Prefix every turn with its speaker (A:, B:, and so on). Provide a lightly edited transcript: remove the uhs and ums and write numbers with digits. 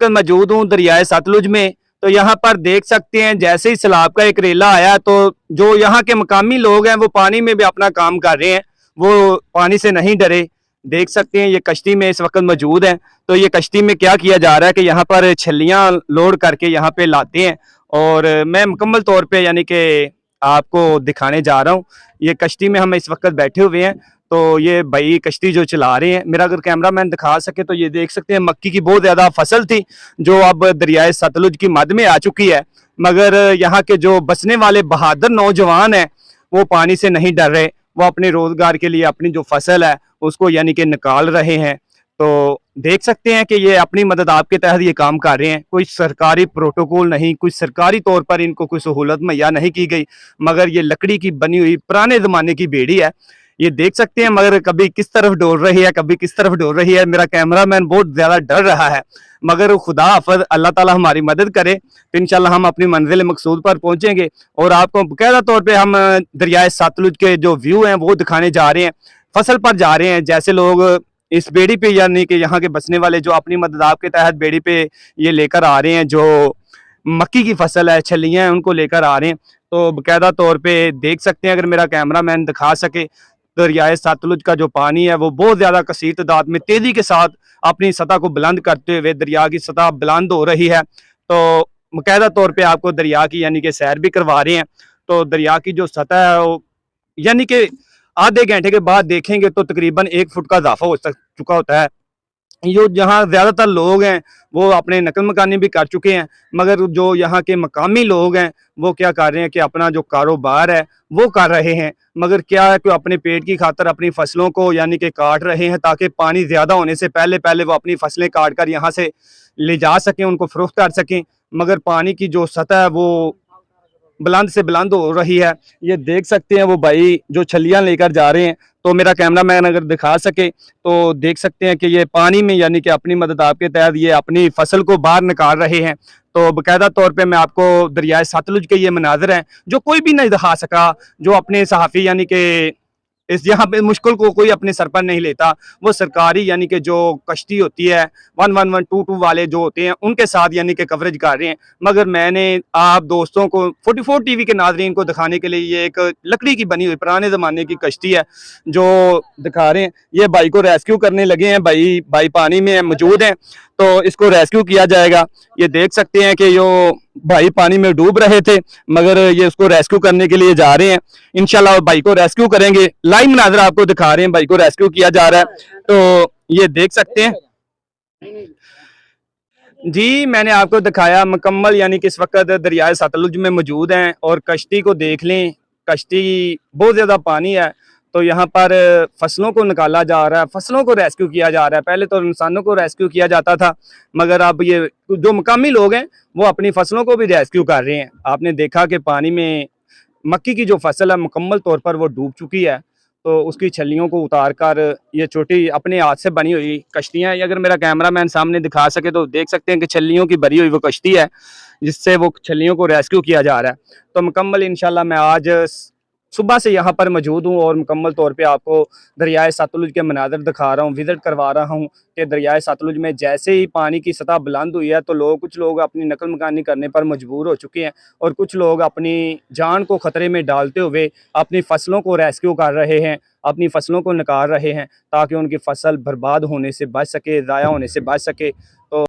A: मौजूद हूँ दरियाए सतलुज में। तो यहाँ पर देख सकते हैं जैसे ही सैलाब का एक रेला आया तो जो यहाँ के मकामी लोग हैं वो पानी में भी अपना काम कर रहे हैं, वो पानी से नहीं डरे। देख सकते हैं ये कश्ती में इस वक्त मौजूद हैं। तो ये कश्ती में क्या किया जा रहा है कि यहाँ पर छलियाँ लोड करके यहाँ पे लाते हैं और मैं मुकम्मल तौर पे यानी कि आपको दिखाने जा रहा हूँ। ये कश्ती में हम इस वक्त बैठे हुए हैं। तो ये भाई कश्ती जो चला रहे हैं, मेरा अगर कैमरा मैन दिखा सके तो ये देख सकते हैं मक्की की बहुत ज़्यादा फसल थी जो अब दरियाए सतलुज की मद में आ चुकी है। मगर यहाँ के जो बसने वाले बहादुर नौजवान हैं वो पानी से नहीं डर रहे, वो अपने रोजगार के लिए अपनी जो फसल है उसको यानी कि निकाल रहे हैं। तो देख सकते हैं कि ये अपनी मदद आपके तहत ये काम कर रहे हैं। कोई सरकारी प्रोटोकॉल नहीं, कोई सरकारी तौर पर इनको कोई सहूलत मुहैया नहीं की गई, मगर ये लकड़ी की बनी हुई पुराने ज़माने की बेड़ी है। ये देख सकते हैं मगर कभी किस तरफ डोल रही है, कभी किस तरफ डोल रही है। मेरा कैमरामैन बहुत ज़्यादा डर रहा है, मगर खुदा हाफ़िज़, अल्लाह ताला हमारी मदद करे तो इंशाल्लाह हम अपनी मंजिल मकसूद पर पहुंचेंगे। और आपको बाकायदा तौर पे हम दरियाए सतलुज के जो व्यू हैं वो दिखाने जा रहे हैं, फसल पर जा रहे हैं। जैसे लोग इस बेड़ी पे यानी कि यहाँ के बसने वाले जो अपनी मदद आपके तहत बेड़ी पे ये लेकर आ रहे हैं, जो मक्की की फसल है, छलियाँ हैं, उनको लेकर आ रहे हैं। तो बाकायदा तौर पे देख सकते हैं, अगर मेरा कैमरामैन दिखा सके, दरियाए सतलुज का जो पानी है वो बहुत ज़्यादा कसीर तादाद में तेज़ी के साथ अपनी सतह को बुलंद करते हुए दरिया की सतह बुलंद हो रही है। तो बाकायदा तौर पे आपको दरिया की यानी कि सैर भी करवा रहे हैं। तो दरिया की जो सतह है वो यानी कि आधे घंटे के बाद देखेंगे तो तकरीबन 1 फुट का इजाफा हो चुका होता है। जो जहाँ ज़्यादातर लोग हैं वो अपने नकल मकानी भी कर चुके हैं, मगर जो यहाँ के मकामी लोग हैं वो क्या कर रहे हैं कि अपना जो कारोबार है वो कर रहे हैं। मगर क्या है कि अपने पेट की खातर अपनी फसलों को यानी कि काट रहे हैं ताकि पानी ज़्यादा होने से पहले पहले वो अपनी फसलें काट कर यहाँ से ले जा सकें, उनको फ़रोख्त कर सकें। मगर पानी की जो सतह है वो बुलंद से बुलंद हो रही है। ये देख सकते हैं वो भाई जो छलियाँ लेकर जा रहे हैं। तो मेरा कैमरामैन अगर दिखा सके तो देख सकते हैं कि ये पानी में यानी कि अपनी मदद आपके तहत ये अपनी फसल को बाहर निकाल रहे हैं। तो बाकायदा तौर पे मैं आपको दरियाए सतलुज के ये मनाज़िर हैं जो कोई भी नहीं दिखा सका, जो अपने सहाफ़ी यानी कि इस यहाँ पे मुश्किल को कोई अपने सर पर नहीं लेता। वो सरकारी यानी कि जो कश्ती होती है 11122 वाले जो होते हैं उनके साथ यानी कि कवरेज कर रहे हैं। मगर मैंने आप दोस्तों को 44 टीवी के नाज़रीन को दिखाने के लिए ये एक लकड़ी की बनी हुई पुराने ज़माने की कश्ती है जो दिखा रहे हैं। ये भाई को रेस्क्यू करने लगे हैं, भाई पानी में मौजूद हैं तो इसको रेस्क्यू किया जाएगा। ये देख सकते हैं कि जो भाई पानी में डूब रहे थे मगर ये उसको रेस्क्यू करने के लिए जा रहे हैं। इंशाल्लाह भाई को रेस्क्यू करेंगे। लाइव मनाज़र आपको दिखा रहे हैं, भाई को रेस्क्यू किया जा रहा है। तो ये देख सकते हैं जी, मैंने आपको दिखाया मुकम्मल यानी कि इस वक्त दरियाए सतलुज में मौजूद हैं और कश्ती को देख लें। कश्ती बहुत ज़्यादा पानी है तो यहाँ पर फसलों को निकाला जा रहा है, फसलों को रेस्क्यू किया जा रहा है। पहले तो इंसानों को रेस्क्यू किया जाता था, मगर अब ये जो मुकामी लोग हैं वो अपनी फसलों को भी रेस्क्यू कर रहे हैं। आपने देखा कि पानी में मक्की की जो फसल है मुकम्मल तौर पर वो डूब चुकी है, तो उसकी छलियों को उतार कर ये छोटी अपने हाथ से बनी हुई कश्तियाँ, अगर मेरा कैमरामैन सामने दिखा सके तो देख सकते हैं कि छलियों की भरी हुई वो कश्ती है जिससे वो छलियों को रेस्क्यू किया जा रहा है। तो मुकम्मल इंशाल्लाह मैं आज सुबह से यहाँ पर मौजूद हूँ और मुकम्मल तौर पे आपको दरियाए सतलुज के मनाज़र दिखा रहा हूँ, विज़िट करवा रहा हूँ कि दरियाए सतलुज में जैसे ही पानी की सतह बुलंद हुई है तो कुछ लोग अपनी नकल मकानी करने पर मजबूर हो चुके हैं और कुछ लोग अपनी जान को ख़तरे में डालते हुए अपनी फसलों को रेस्क्यू कर रहे हैं, अपनी फसलों को निकाल रहे हैं ताकि उनकी फसल बर्बाद होने से बच सके, ज़ाया होने से बच सके।